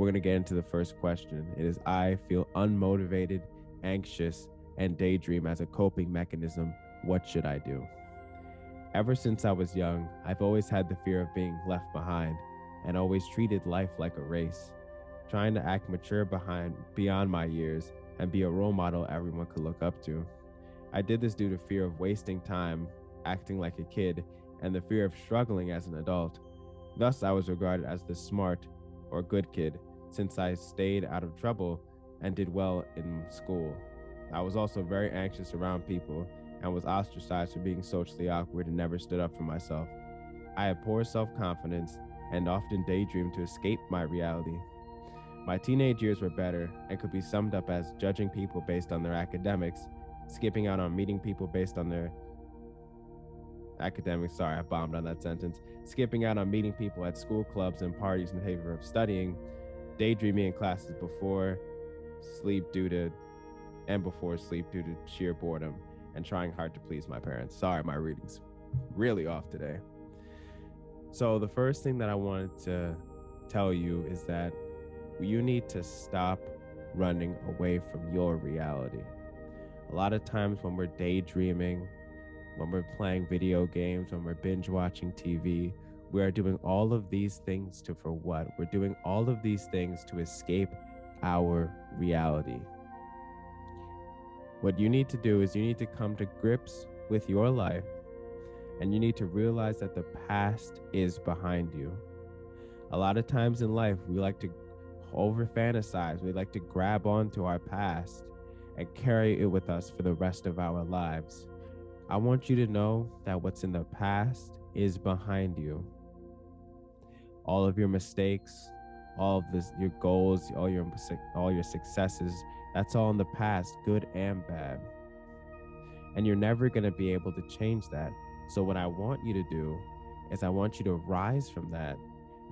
We're going to get into the first question. It is, I feel unmotivated, anxious, and daydream as a coping mechanism. What should I do? Ever since I was young, I've always had the fear of being left behind and always treated life like a race, trying to act mature beyond my years and be a role model everyone could look up to. I did this due to fear of wasting time acting like a kid and the fear of struggling as an adult. Thus, I was regarded as the smart or good kid since I stayed out of trouble and did well in school. I was also very anxious around people and was ostracized for being socially awkward and never stood up for myself. I had poor self-confidence and often daydreamed to escape my reality. My teenage years were better and could be summed up as judging people based on their academics, skipping out on meeting people based on their academics. Sorry, I bombed on that sentence. Skipping out on meeting people at school clubs and parties in favor of studying, daydreaming in classes before sleep due to sheer boredom, and trying hard to please my parents. Sorry, my reading's really off today. So the first thing that I wanted to tell you is that you need to stop running away from your reality. A lot of times when we're daydreaming, when we're playing video games, when we're binge watching TV, we are doing all of these things for what? We're doing all of these things to escape our reality. What you need to do is you need to come to grips with your life, and you need to realize that the past is behind you. A lot of times in life, we like to over fantasize. We like to grab onto our past and carry it with us for the rest of our lives. I want you to know that what's in the past is behind you. All of your mistakes, all of your goals, all your successes, that's all in the past, good and bad. And you're never going to be able to change that. So what I want you to do is I want you to rise from that.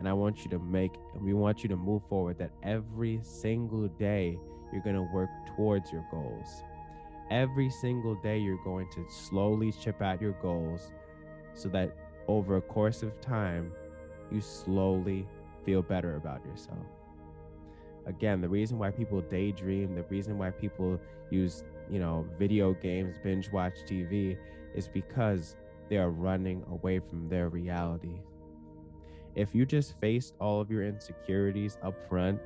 And we want you to move forward, that every single day you're going to work towards your goals. Every single day you're going to slowly chip out your goals so that over a course of time, you slowly feel better about yourself. Again, the reason why people daydream, the reason why people use, video games, binge watch TV, is because they are running away from their reality. If you just faced all of your insecurities up front,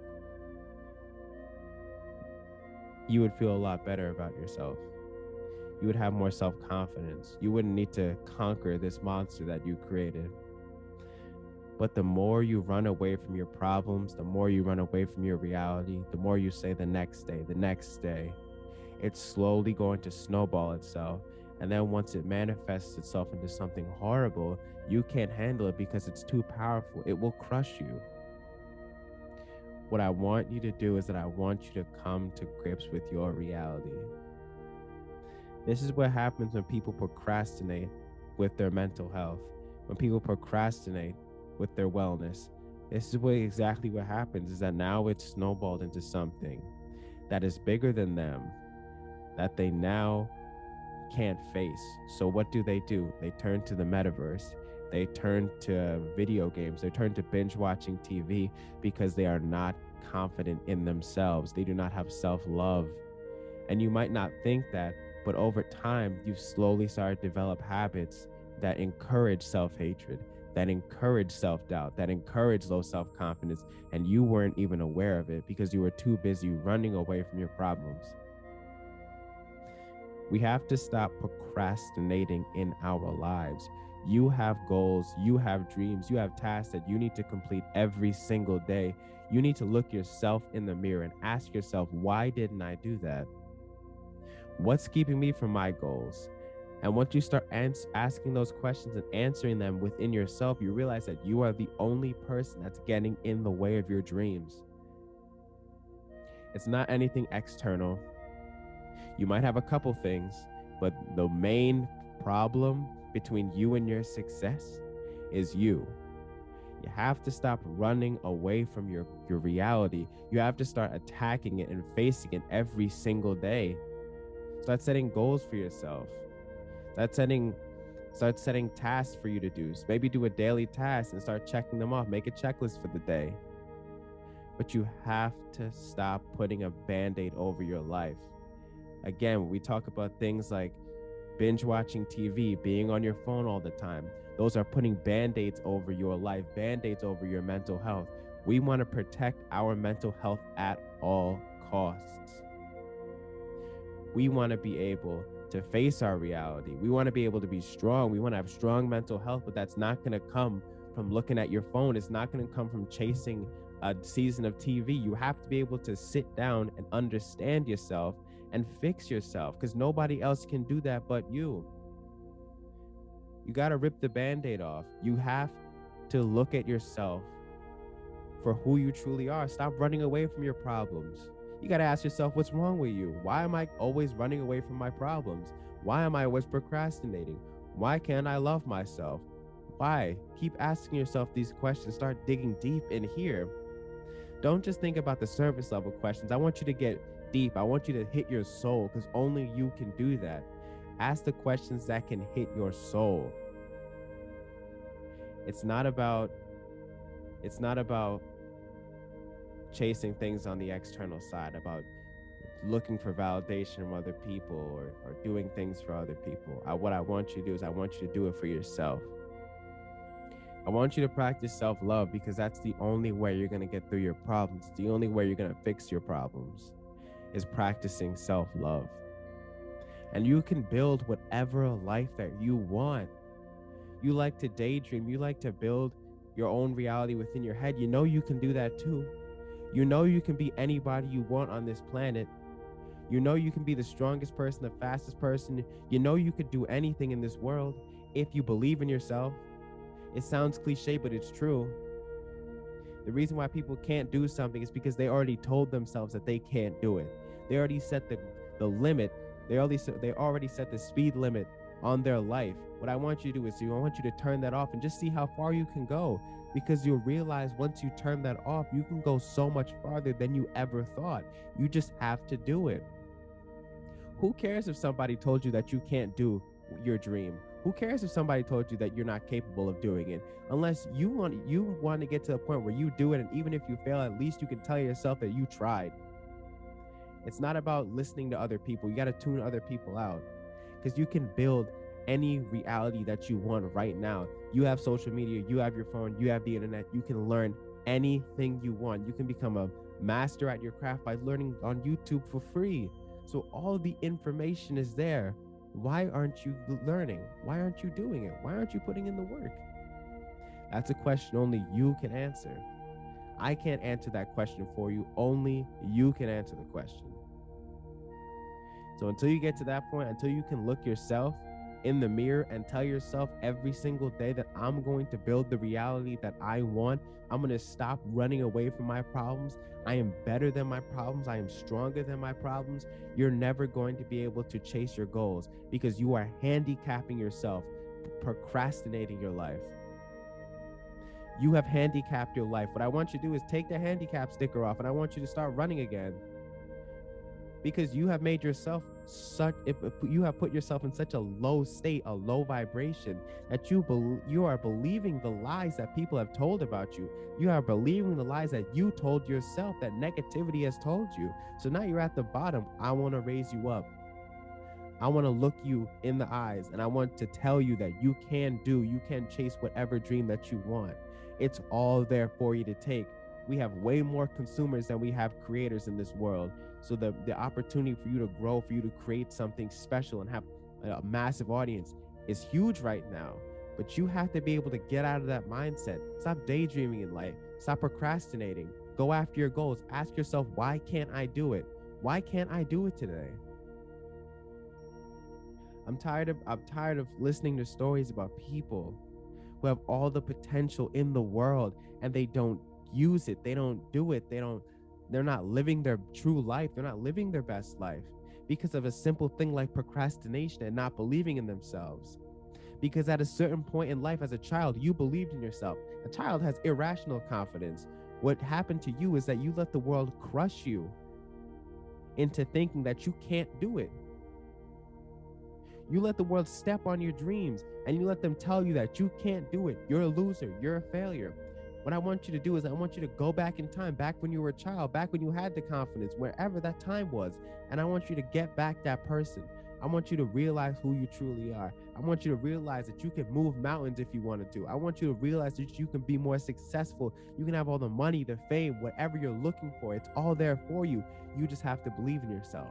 you would feel a lot better about yourself. You would have more self-confidence. You wouldn't need to conquer this monster that you created. But the more you run away from your problems, the more you run away from your reality, the more you say the next day, it's slowly going to snowball itself. And then once it manifests itself into something horrible, you can't handle it because it's too powerful. It will crush you. What I want you to do is that I want you to come to grips with your reality. This is what happens when people procrastinate with their mental health, when people procrastinate with their wellness. This is exactly what happens, is that now it's snowballed into something that is bigger than them, that they now can't face. So what do? They turn to the metaverse. They turn to video games. They turn to binge watching TV because they are not confident in themselves. They do not have self-love. And you might not think that, but over time, you've slowly started to develop habits that encourage self-hatred, that encourage self-doubt, that encourage low self-confidence, and you weren't even aware of it because you were too busy running away from your problems. We have to stop procrastinating in our lives. You have goals, you have dreams, you have tasks that you need to complete every single day. You need to look yourself in the mirror and ask yourself, why didn't I do that? What's keeping me from my goals? And once you start asking those questions and answering them within yourself, you realize that you are the only person that's getting in the way of your dreams. It's not anything external. You might have a couple things, but the main problem between you and your success is you. You have to stop running away from your reality. You have to start attacking it and facing it every single day. Start setting goals for yourself. Start setting tasks for you to do. So maybe do a daily task and start checking them off. Make a checklist for the day. but you have to stop putting a band-aid over your life. Again, we talk about things like binge watching TV, being on your phone all the time. Those are putting band-aids over your life, band-aids over your mental health. We want to protect our mental health at all costs. We want to be able to face our reality. We want to be able to be strong. We want to have strong mental health, but that's not going to come from looking at your phone. It's not going to come from chasing a season of TV. You have to be able to sit down and understand yourself and fix yourself, because nobody else can do that but you. You got to rip the band-aid off. You have to look at yourself for who you truly are. Stop running away from your problems. You got to ask yourself, what's wrong with you? Why am I always running away from my problems? Why am I always procrastinating? Why can't I love myself? Why? Keep asking yourself these questions. Start digging deep in here. Don't just think about the surface level questions. I want you to get deep. I want you to hit your soul, because only you can do that. Ask the questions that can hit your soul. It's not about chasing things on the external side, about looking for validation from other people or doing things for other people. What I want you to do is I want you to do it for yourself. I want you to practice self-love, because that's the only way you're going to get through your problems. The only way you're going to fix your problems is practicing self-love. And you can build whatever life that you want. You like to daydream. You like to build your own reality within your head. You know you can do that too. You know you can be anybody you want on this planet. You know you can be the strongest person, the fastest person. You know you could do anything in this world if you believe in yourself. It sounds cliche, but it's true. The reason why people can't do something is because they already told themselves that they can't do it. They already set the limit. They already set the speed limit on their life. What I want you to do is I want you to turn that off and just see how far you can go, because you'll realize once you turn that off, you can go so much farther than you ever thought. You just have to do it. Who cares if somebody told you that you can't do your dream? Who cares if somebody told you that you're not capable of doing it? Unless you want to get to a point where you do it, and even if you fail, at least you can tell yourself that you tried. It's not about listening to other people. You got to tune other people out, because you can build any reality that you want right now. You have social media, you have your phone, you have the internet. You can learn anything you want. You can become a master at your craft by learning on YouTube for free. So all the information is there. Why aren't you learning? Why aren't you doing it? Why aren't you putting in the work? That's a question only you can answer. I can't answer that question for you. Only you can answer the question. So until you get to that point, until you can look yourself in the mirror and tell yourself every single day that I'm going to build the reality that I want, I'm going to stop running away from my problems. I am better than my problems. I am stronger than my problems. You're never going to be able to chase your goals, because you are handicapping yourself, procrastinating your life. You have handicapped your life. What I want you to do is take the handicap sticker off, and I want you to start running again. Because you have made yourself you have put yourself in such a low state, a low vibration, that you are believing the lies that people have told about you. You are believing the lies that you told yourself, that negativity has told you. So now you're at the bottom. I want to raise you up. I want to look you in the eyes, and I want to tell you that you can chase whatever dream that you want. It's all there for you to take. We have way more consumers than we have creators in this world. So the opportunity for you to grow, for you to create something special and have a massive audience is huge right now. But you have to be able to get out of that mindset. Stop daydreaming in life. Stop procrastinating. Go after your goals. Ask yourself, why can't I do it? Why can't I do it today? I'm tired of listening to stories about people who have all the potential in the world and they don't use it. They don't do it. They're not living their true life. They're not living their best life because of a simple thing like procrastination and not believing in themselves. Because at a certain point in life as a child, you believed in yourself. A child has irrational confidence. What happened to you is that you let the world crush you into thinking that you can't do it. You let the world step on your dreams and you let them tell you that you can't do it. You're a loser. You're a failure. What I want you to do is I want you to go back in time, back when you were a child, back when you had the confidence, wherever that time was. And I want you to get back that person. I want you to realize who you truly are. I want you to realize that you can move mountains if you wanted to. I want you to realize that you can be more successful. You can have all the money, the fame, whatever you're looking for. It's all there for you. You just have to believe in yourself.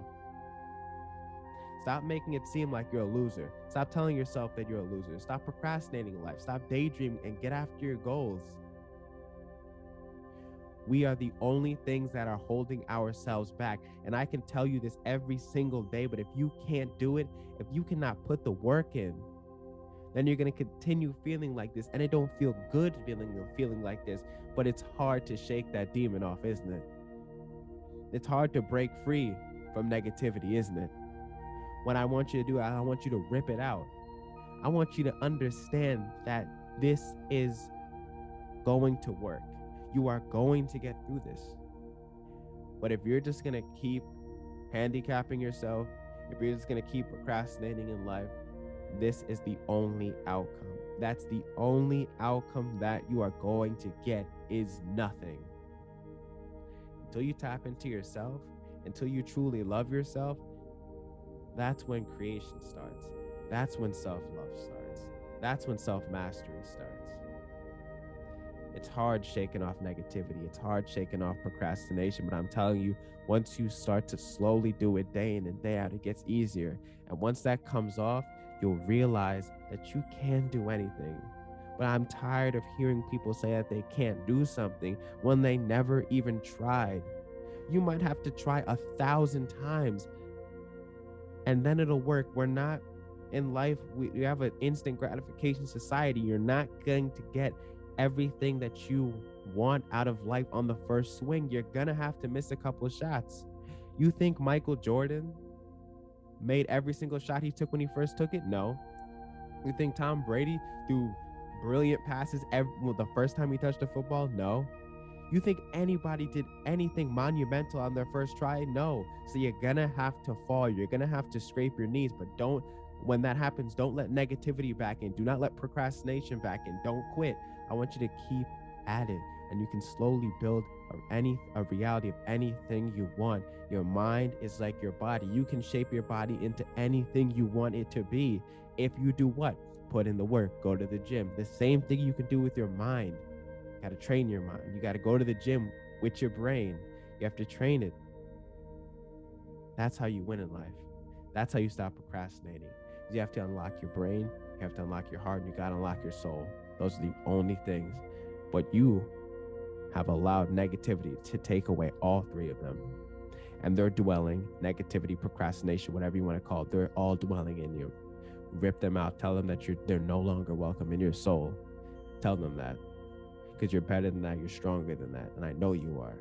Stop making it seem like you're a loser. Stop telling yourself that you're a loser. Stop procrastinating in life. Stop daydreaming and get after your goals. We are the only things that are holding ourselves back. And I can tell you this every single day, but if you can't do it, if you cannot put the work in, then you're going to continue feeling like this. And it don't feel good feeling like this, but it's hard to shake that demon off, isn't it? It's hard to break free from negativity, isn't it? What I want you to do, I want you to rip it out. I want you to understand that this is going to work. You are going to get through this. But if you're just going to keep handicapping yourself, if you're just going to keep procrastinating in life, this is the only outcome. That's the only outcome that you are going to get, is nothing. Until you tap into yourself, until you truly love yourself, that's when creation starts. That's when self-love starts. That's when self-mastery starts. It's hard shaking off negativity. It's hard shaking off procrastination. But I'm telling you, once you start to slowly do it day in and day out, it gets easier. And once that comes off, you'll realize that you can do anything. But I'm tired of hearing people say that they can't do something when they never even tried. You might have to try 1,000 times and then it'll work. We're not in life. We have an instant gratification society. You're not going to get everything that you want out of life on the first swing. You're gonna have to miss a couple of shots. You think Michael Jordan made every single shot he took when he first took it? No. You think Tom Brady threw brilliant passes the first time he touched a football? No. You think anybody did anything monumental on their first try? No. So you're gonna have to fall. You're gonna have to scrape your knees, but when that happens, don't let negativity back in. Do not let procrastination back in. Don't quit. I want you to keep at it, and you can slowly build a reality of anything you want. Your mind is like your body. You can shape your body into anything you want it to be. If you do what? Put in the work, go to the gym. The same thing you can do with your mind. You got to train your mind. You got to go to the gym with your brain. You have to train it. That's how you win in life. That's how you stop procrastinating. You have to unlock your brain. You have to unlock your heart. And you got to unlock your soul. Those are the only things. But you have allowed negativity to take away all three of them. And they're dwelling, negativity, procrastination, whatever you want to call it, they're all dwelling in you. Rip them out. Tell them that they're no longer welcome in your soul. Tell them that. Because you're better than that. You're stronger than that. And I know you are.